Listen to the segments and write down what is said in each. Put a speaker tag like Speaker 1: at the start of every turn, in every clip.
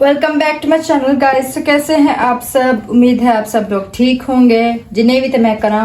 Speaker 1: Welcome back to my channel guys. तो कैसे हैं आप सब? उम्मीद है आप सब लोग ठीक होंगे। जिन्हें भी तो मैं करा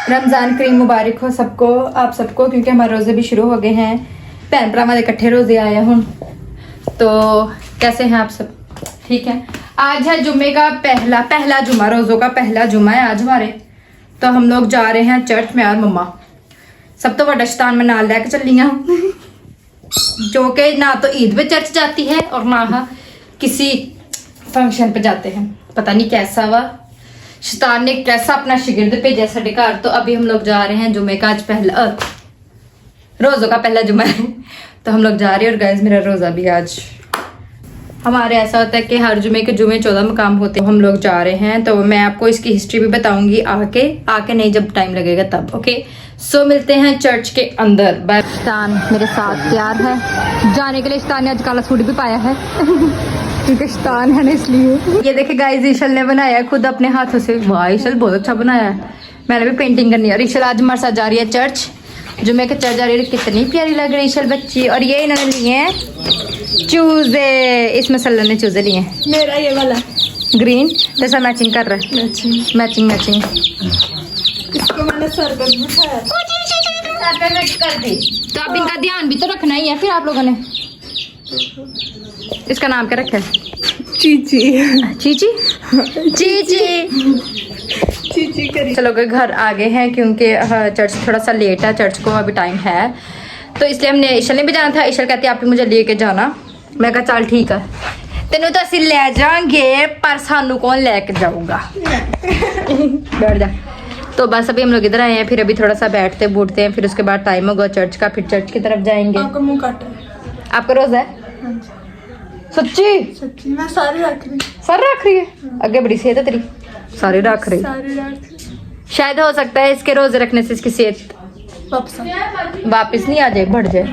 Speaker 1: रमज़ान करीम मुबारक हो सबको, आप सबको, क्योंकि हमारे रोज़े भी शुरू हो गए हैं। भैन भरा हमारे इकट्ठे रोज़े आए हूँ। तो कैसे हैं आप सब? ठीक है। आज है जुम्मे का पहला जुम्मा, रोज़ों का पहला जुम्मा है आज हमारे। तो हम लोग जा रहे हैं चर्च में। और मम्मा सब तो बड़ा शैतान में नाल लैके चली हूँ जो कि ना तो ईद पे चर्च जाती है और ना किसी फंक्शन पे जाते हैं। पता नहीं कैसा हुआ, शैतान ने कैसा अपना शिगिर्द भेजा साढ़े घर। तो अभी हम लोग जा रहे हैं जुम्मे का, आज पहला रोज़ों का पहला जुम्मा है। तो हम लोग जा रहे हैं। और गाइस मेरा रोज़ा भी आज, हमारे ऐसा होता है कि हर जुम्मे के जुम्मे 14 मकाम होते हैं। हम लोग जा रहे हैं तो मैं आपको इसकी हिस्ट्री भी बताऊंगी आके नहीं, जब टाइम लगेगा तब। ओके, सो मिलते हैं चर्च के अंदर। शैतान मेरे साथ तैयार है जाने के लिए। शैतान ने आज काला सूट भी पाया है क्योंकि शैतान है ना, इसलिए। ये देखे गाइस, ईशल ने बनाया है खुद अपने हाथों से। वाह ईशल बहुत अच्छा बनाया है। मैंने भी पेंटिंग करनी है। और ईशल आज हमारे साथ जा रही है चर्च, जुम्मे के चर्च जा रही है। कितनी प्यारी लग रही है ईशल बच्ची। और ये इन्होंने लिए हैं चूजे, इसमें सल्ला ने चूजे लिए हैं।
Speaker 2: मेरा ये वाला
Speaker 1: ग्रीन जैसा मैचिंग कर रहा है। मैचिंग
Speaker 2: इसको मैंने सर पर बिठाया
Speaker 1: कर दी। तो अब इनका ध्यान भी तो रखना ही है। फिर आप लोगों ने इसका नाम क्या रखा है?
Speaker 2: चीची
Speaker 1: चीची चीची
Speaker 2: चीची करी।
Speaker 1: चलो गए घर आ गए हैं क्योंकि चर्च थोड़ा सा लेट है। चर्च को अभी टाइम है तो इसलिए हमने ईशल ने भी जाना था। ईशल कहती है आप मुझे लेके जाना। मैं कहा चल ठीक है, तेनों तो असि ले जाएंगे पर सानू कौन लेके जाऊंगा बैठ जा। तो बस अभी हम लोग इधर आए हैं। फिर अभी थोड़ा सा बैठते बूटते हैं, फिर उसके बाद टाइम होगा चर्च का, फिर चर्च की तरफ जाएंगे।
Speaker 2: आपका मुंह काटा है।
Speaker 1: आपका रोज़ा है? सच्ची
Speaker 2: सच्ची मैं सारी रख रही।
Speaker 1: सर रख रही है? आगे बड़ी सेहत है तेरी, सारी रख रही।
Speaker 2: सारी रख।
Speaker 1: शायद हो सकता है इसके रोजे रखने से इसकी सेहत वापिस नहीं आ जाए, बढ़ जाए।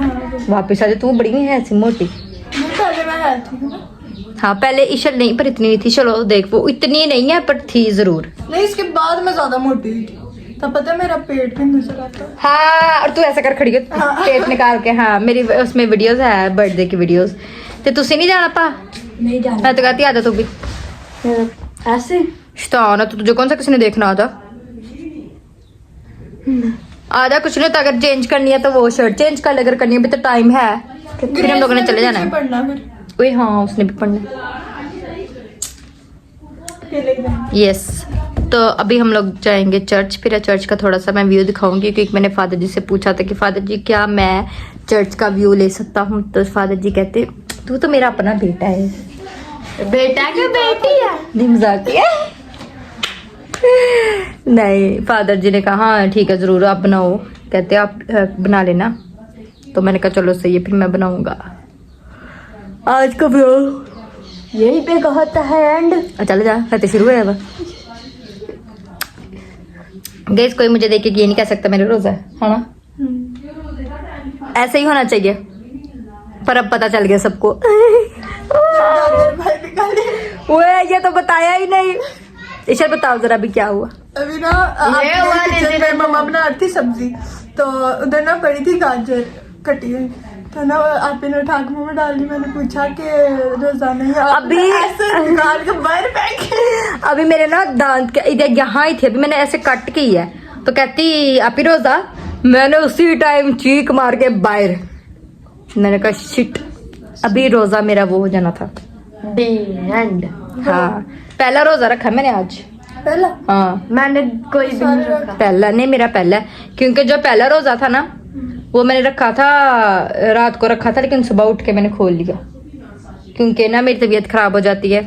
Speaker 1: वापिस आ जाए। तू बड़ी है ऐसी मोटी।
Speaker 2: पहले मैं हेल्थी हूं।
Speaker 1: हाँ पहले ईशल नहीं, पर इतनी नहीं थी। चलो देख, वो इतनी नहीं है पर थी जरूर।
Speaker 2: नहीं, इसके बाद मैं ज्यादा मोटी हुई थी। तब पता है मेरा पेट भी नजर आता है।
Speaker 1: हाँ, और तू ऐसा कर खड़ी हो पेट निकाल के। हाँ मेरी उसमें वीडियोस है, बर्थडे की वीडियोस। तो तुसी नहीं जाना पा?
Speaker 2: नहीं जाना।
Speaker 1: मैं तो कहती आजा तू भी।
Speaker 2: ऐसे
Speaker 1: शैतान है तो तुझे कौन सा किसी ने देखना? आजा आजा। कुछ नहीं होता, अगर चेंज करनी है तो वो शर्ट चेंज कर ले, अगर करनी है अभी तो टाइम है। फिर हम लोगों ने चले जाना है।
Speaker 2: पढ़ना फिर।
Speaker 1: ओए हाँ, उसने भी पढ़ना। यस। तो अभी हम लोग जाएंगे चर्च। फिर चर्च का थोड़ा सा मैं व्यू दिखाऊंगी क्योंकि मैंने फादर जी से पूछा था कि फादर जी क्या मैं चर्च का व्यू ले सकता हूँ? तो फादर जी कहते तू तो मेरा अपना बेटा है। बेटा क्या बेटी है? नहीं मजाक है। नहीं, फादर जी ने कहा हाँ ठीक है जरूर आप बनाओ। कहते आप बना लेना। तो मैंने कहा चलो सही है, फिर मैं बनाऊंगा। आज का ब्लॉग यही पे कहता है एंड। चल जा, कहते शुरू है। अब गाइस कोई मुझे देख के ये नहीं कह सकता मेरा रोजा है ना। ऐसे ही होना चाहिए। पर अब पता चल गया सबको। वो ये तो बताया ही नहीं। ईशा बताओ जरा अभी क्या हुआ?
Speaker 2: अभी ना मेरी मम्मा बना रही थी सब्जी, तो उधर ना पड़ी थी गाजर कटी हुई। तो ना आप ने उठा के मुंह में डाल दी। मैंने पूछा कि रोजा नहीं
Speaker 1: अभी
Speaker 2: ऐसे निकाल के बाहर फेंक।
Speaker 1: अभी मेरे ना दांत के इधर यहाँ ही थे। अभी मैंने ऐसे कट की है तो कहती आप ही रोजा। मैंने उसी टाइम चीख मार के बाहर। मैंने कहा शिट, अभी रोजा मेरा वो हो जाना था। हाँ पहला रोजा रखा मैंने आज।
Speaker 2: पहला?
Speaker 1: हाँ
Speaker 2: मैंने कोई भी नहीं रखा।
Speaker 1: पहला नहीं, मेरा पहला है। क्योंकि जो पहला रोजा था ना वो मैंने रखा था, रात को रखा था, लेकिन सुबह उठ के मैंने खोल लिया क्योंकि ना मेरी तबीयत खराब हो जाती है।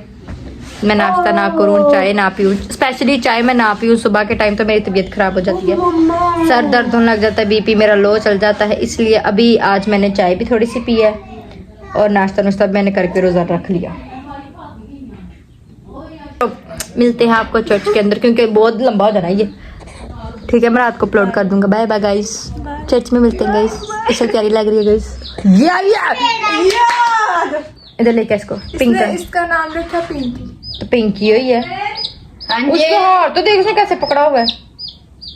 Speaker 1: मैं नाश्ता ना करूँ, चाय ना पीऊँ, स्पेशली चाय मैं ना पीऊँ सुबह के टाइम तो मेरी तबीयत खराब हो जाती है। सर दर्द होने लग जाता है, बीपी मेरा लो चल जाता है। इसलिए अभी आज मैंने चाय भी थोड़ी सी पी है और नाश्ता मैंने करके रोजा रख लिया। तो मिलते हैं आपको चर्च के अंदर क्योंकि बहुत लंबा हो जाना ये। ठीक है, मैं रात को अपलोड कर दूंगा। बाय बाय गाइस, चर्च में मिलते हैं गाइस। इसे प्यारी लग रही है गाइस। इधर लेके इसको पिंक।
Speaker 2: इसका नाम रखा पिंकी।
Speaker 1: तो पिंकी ही है। उसका हाथ तो देख कैसे पकड़ा हुआ है।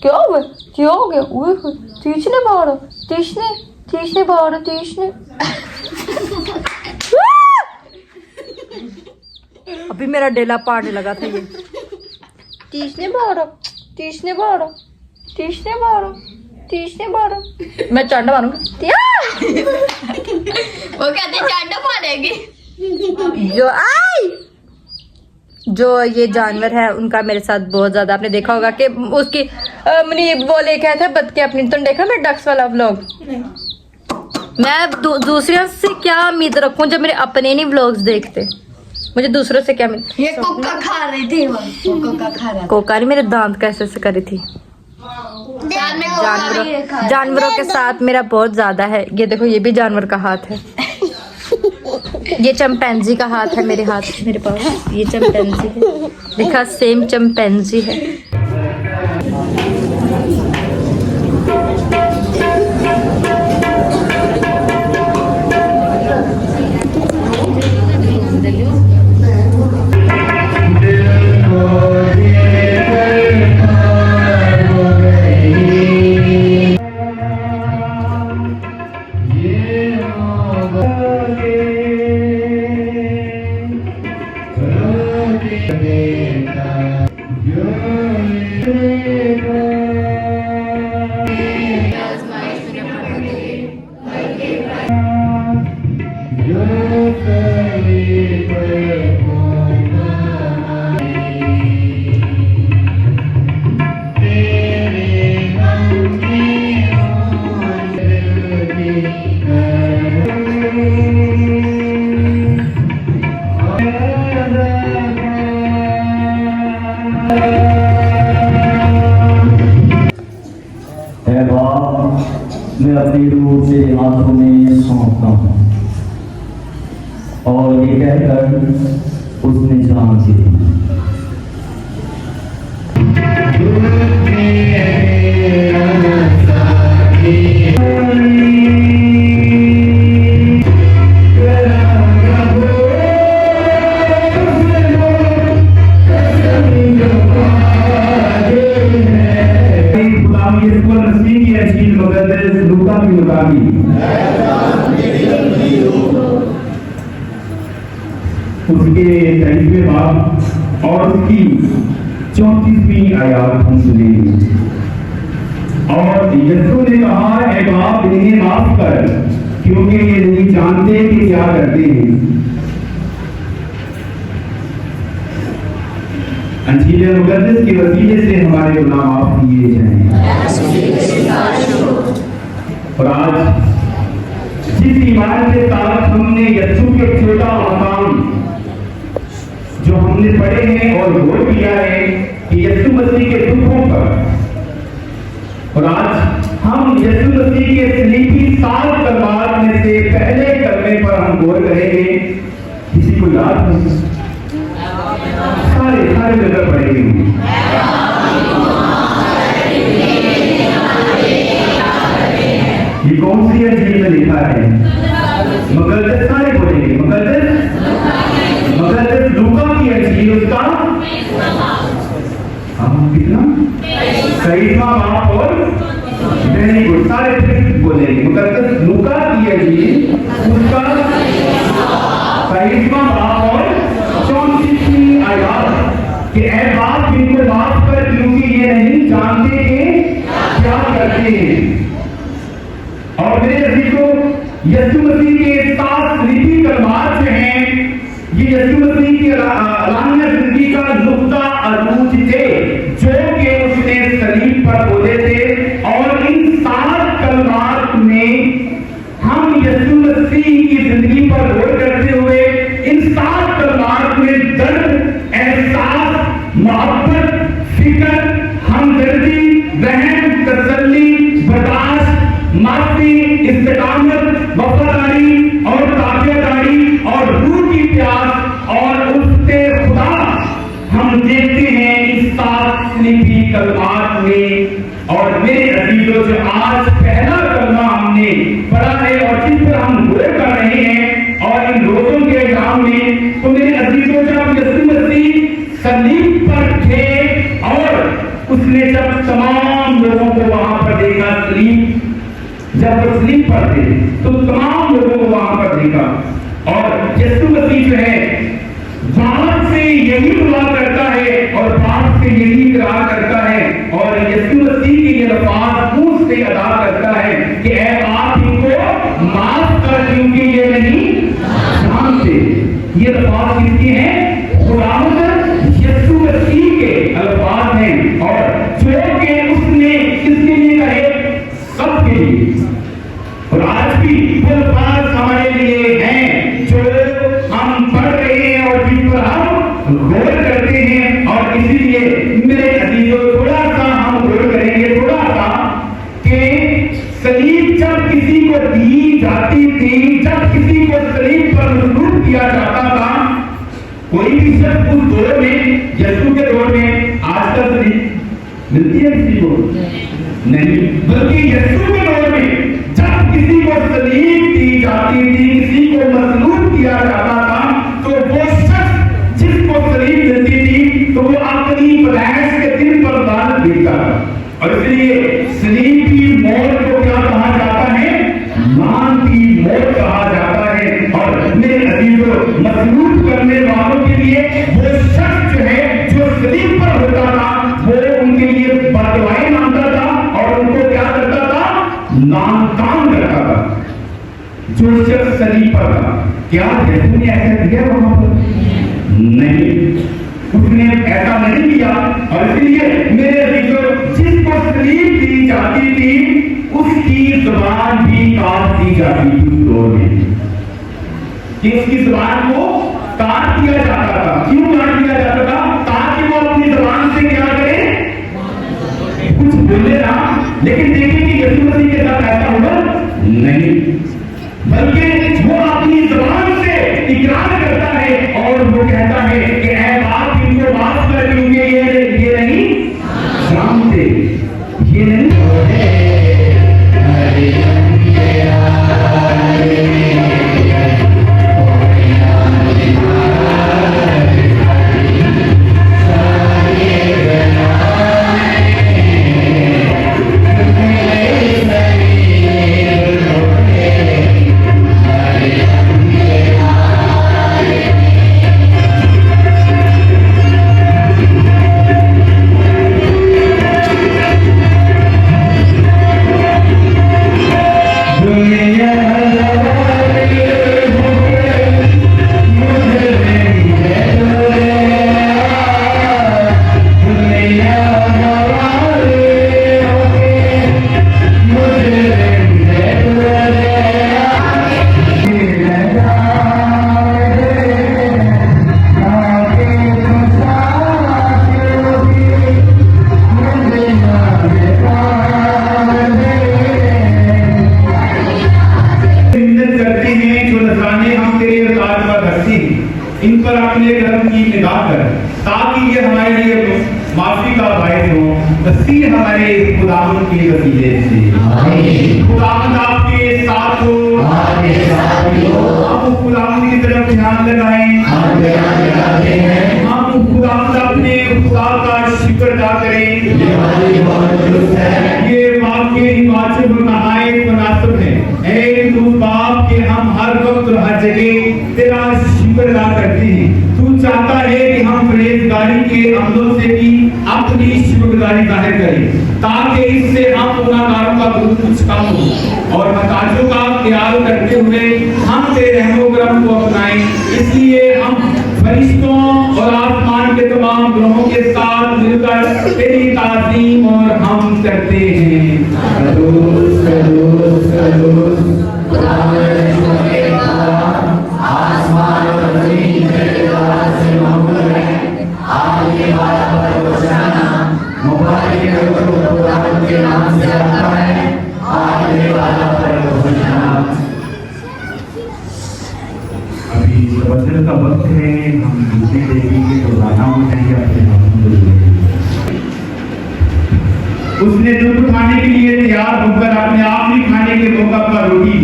Speaker 1: क्या हुआ? क्या हो गया? तीस ने मारो, तीस ने भी मेरा डेला पाड़ने लगा था ये। तीसने बारो, तीसने बारो, तीसने बारो, तीसने बारो। मैं चांडा मारूंगी। वो कहते चांडा मारेगी। जो ये जानवर है उनका मेरे साथ बहुत ज्यादा, आपने देखा होगा कि उसकी मुनीब वो लेके आया था बतके अपनी। तुमने देखा मेरे डक्स वाला व्लॉग? मैं दूसरों से क्या उम्मीद रखूं जब मेरे अपने नहीं व्लॉग्स देखते। मुझे दूसरों से क्या मिल।
Speaker 3: ये कोका खा रही थी वो कोका खा रहा
Speaker 1: कोका नहीं, मेरे दांत कैसे से करी थी। जानवरों के साथ मेरा बहुत ज्यादा है। ये देखो ये भी जानवर का हाथ है। ये चंपैंजी का हाथ है मेरे हाथ मेरे पास। ये चंपैंजी है, देखा सेम चंपैंजी है।
Speaker 4: मैं अपनी रूह से हाथों में सौंपता हूँ। और ये कहकर उसने जान दी। उसके 23वें बाब और उसकी 34वीं आयत हम सुने। और यीशु ने कहा, ऐ बाप इन्हें माफ कर, क्योंकि ये नहीं जानते कि क्या करते हैं। अंजील मुकद्दस के वसीले से हमारे गुनाह माफ किए जाएं। और आज जिस ईमान के साथ हमने यीशु के छोटा मकाम जो हमने पढ़े हैं और गौर किया है कि यीशु मसीह के दुखों पर, और आज हम यीशु मसीह के सलीबी 7 तलवार में से पहले कलमे पर हम गौर करेंगे। किसी को याद है? सारे जगह पढ़ेंगे। ये कौन सी अंजील में लिखा है? मुकद्दस सारे बोलेंगे। मुकद्दस लूका की अंजील, उसका कितना 23वां बाब और वेरी गुड, सारे बोलेंगे। मुकद्दस लूका की अंजील, उसका 23वां बाब और 34वीं आयत कि ऐ बाप इनको माफ कर, क्योंकि ये नहीं जानते कि क्या करते हैं। और मेरे अजीजों, यीशु मसीह के 7 सलीबी तलवार जो हैं, ये यीशु मसीह की अलानिया जिंदगी का नुक्ता अरूज थे जो कि उसने सलीब पर बोले थे। और इन 7 तलवार में हम यीशु मसीह की जिंदगी पर गौर करते हुए इन 7 तलवार में दर्द, एहसास, मोहब्बत, फिक्र, हमदर्दी, रहम, तसल्ली, बर्दाश्त, माफी, इस्तिकामत, वफादारी और ताबियादारी और रूह की प्यास और उससे खुदा हम देखते हैं इस 7 सलीबी तलवार में। और मेरे अजीजों, जो आज पहला कलमा हमने पढ़ा है और जिस पर हम गौर कर रहे हैं और इन रोजों के एग्जाम में, तो मेरे अजीजों, जब यीशु मसीह सलीब पर थे और उसने जब तमाम लोगों को वहां पर देखा, जब वो सलीब पर थे तो तमाम लोगों को वहां पर देखा। और यीशु मसीह जो है वहां से ये अल्फाज किसके हैं? खुदावंद यीशु मसीह के अल्फाज हैं और जो के उसने किसके लिए कहे? सबके लिए। और आज भी वो अल्फाज हमारे लिए हैं जो हम पढ़ रहे हैं और जिन पर हम गौर करते हैं। और इसीलिए मेरे अजीजों थोड़ा सा हम गौर करेंगे थोड़ा सा कि सलीब जब किसी को दी जाती थी, जब किसी को सलीब पर मसलूब किया जाता था, कोई भी शख्स उस दौर में, यीशु के दौर में, आज तक सलीब मिलती है किसी को? नहीं, बल्कि यीशु के दौर में जब किसी को सलीब दी जाती थी, किसी को मसलूब किया जाता था, तो वो शख्स जिसको सलीब मिलती थी तो वो अपनी पैदाइश के दिन पर लानत देता था। और इसलिए सलीब की मौत को क्या कहा जाता है? लानत की मौत कहा जाता है। और मेरे अजीजों, मसलूब करने वालों के लिए वो शख्स जो है जो सलीब पर होता था वो उनके लिए बददुआएं मांगता था और उनको क्या करता था? नाकाम करता था। जो शख्स सलीब पर था, क्या यीशु ने ऐसा किया वहां पर? नहीं, उसने ऐसा नहीं किया। और इसलिए मेरे अजीजों, जिसको सलीब दी जाती थी उसकी जुबान भी काट दी जाती थी उस दौर में, कि उसकी जुबान को काट दिया जाता था। क्यों काट दिया जाता था? ताकि वो अपनी जुबान से क्या करे? कुछ बोले ना। लेकिन देखिए कि यीशु मसीह के साथ ऐसा हुआ नहीं, बल्कि वो अपनी जुबान से इकरार करता है और वो कहता है कि ऐ बाप इनको माफ कर, क्योंकि ये नहीं जानते, ये नहीं। इन पर अपने धर्म की निगाह कर, ताकि ये हमारे लिए माफी का बायस हो। मसीह हमारे खुदावंद के वसीले से खुदावंद आपके साथ हो। आप खुदावंद की तरफ ध्यान लगाएं। हम खुदावंद अपने खुदा का शुक्र अदा करें। ये वाक्य वाजिब और नहायत मुनासिब है। ऐ तू बाप के हम हर वक्त और हर जगह तेरा शुक्र अदा करते हैं। तू चाहता है कि हम परहेजगारी के अमलों से भी अपनी शुक्रगुजारी जाहिर करें, ताकि इससे हम गुनाहगारों का बोझ कुछ कम हो और महताजों का ख्याल करते हुए हम तेरे रहमो करम को अपनाएं। इसलिए हम फरिश्तों और आसमान के तमाम ग्रहों के साथ मिलकर तेरी ताज़ीम और हम करते हैं। सदोस सदोस सदोस आसमान और ज़मीन तेरे दाद से ममलूक है। आगे वाला परवशाना मुबारक है वो खुदावंद के नाम से आता है। आगे वाला परवशाना। अभी वचन का वक्त है, हम दूसरी देवी के जो गाना उठाएंगे अपने हाथों में। उसने दुख उठाने के लिए तैयार होकर अपने आखिरी खाने के मौका पर रोटी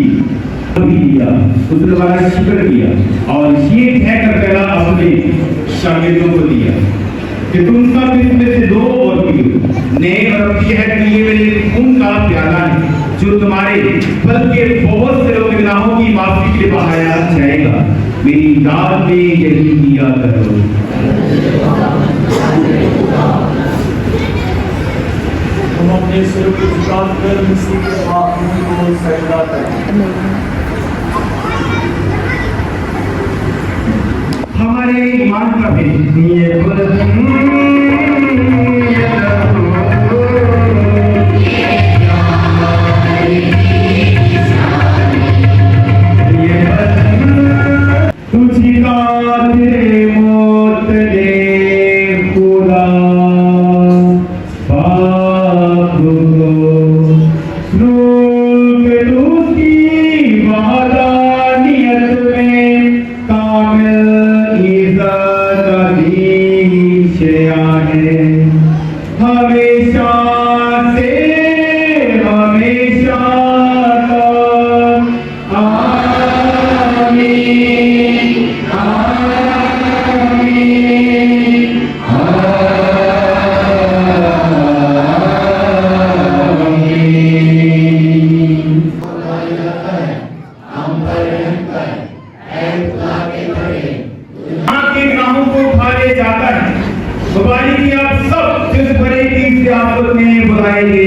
Speaker 4: दिया, उसने बड़ा शुक्र किया और ये कहकर पहला अपने शागिर्दों को दिया कि तुम सब इसमें से दो और पियो। नेक और ये है कि ये मेरे खून का प्याला है जो तुम्हारे बल्कि बहुत से लोग गुनाहों की माफी के लिए बहाया जाएगा। मेरी याद में यही किया करो।
Speaker 5: हम अपने सिर को झुकाकर मसीह के हाथ को सजदा करें।
Speaker 4: ईमान का भी ये तुझी का तेरे मौत दे खुदा पाप को नूर के दूती वादानियत में कामिल इज़्ज़त अदीशया है हमेशा से हमेशा तक आमीन आमीन आपके गुनाहों को उठा ले जाता है बुराई की आप सब जिस बड़े की सियासत में बुलाएंगे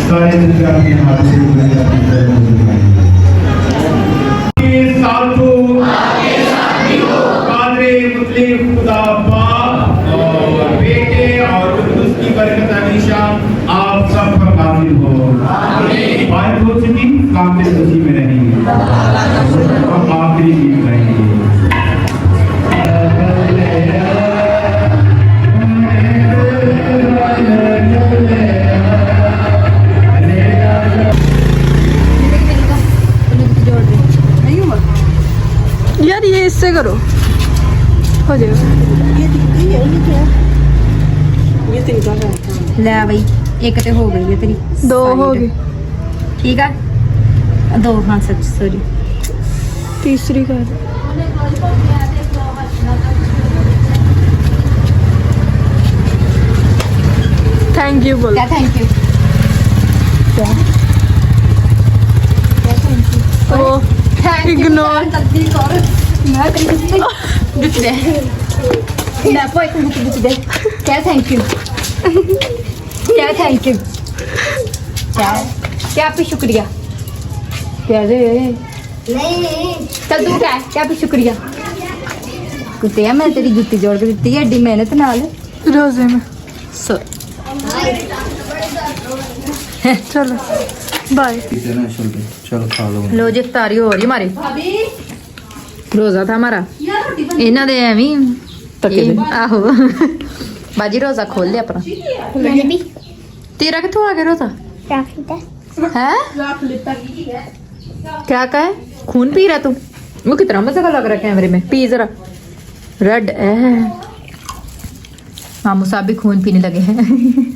Speaker 4: सारे अपने हाथ से खुदा बाप और बेटे और उसकी बरकत हमेशा आप सब पर कामिल हो बात हो चुकी कामिल उसी में रहेंगे और आखिरी जीत रहेंगे
Speaker 2: यार ये इससे करो हो जाएगा
Speaker 1: ले बई एक ते हो गई है तेरी
Speaker 2: दो हो गई
Speaker 1: ठीक है दो हाँ सच सॉरी
Speaker 2: तीसरी कर थैंक यू बोल
Speaker 1: क्या थैंक यू
Speaker 2: ओ इग्नोर
Speaker 1: क्या थैंक यू क्या थैंक यू क्या भी शुक्रिया क्या रे चल तू क्या भी शुक्रिया कुत्ते मैं तेरी जुत्ती जोड़ के दी एडी मेहनत नाल
Speaker 2: रोजे में
Speaker 1: सो
Speaker 2: चलो बाय
Speaker 6: चलो खा लो
Speaker 1: लो जी इफ्तारी हो रही हमारी रोजा था हमारा इन्हों दे एवं आहो बाजी रोजा खोल लिया अपना तेरा कितों आ गया रोजा है क्या का है खून पी रहा तू वो कितना मजा का लग रहा कैमरे में पी जरा रेड है मामू साहब भी खून पीने लगे हैं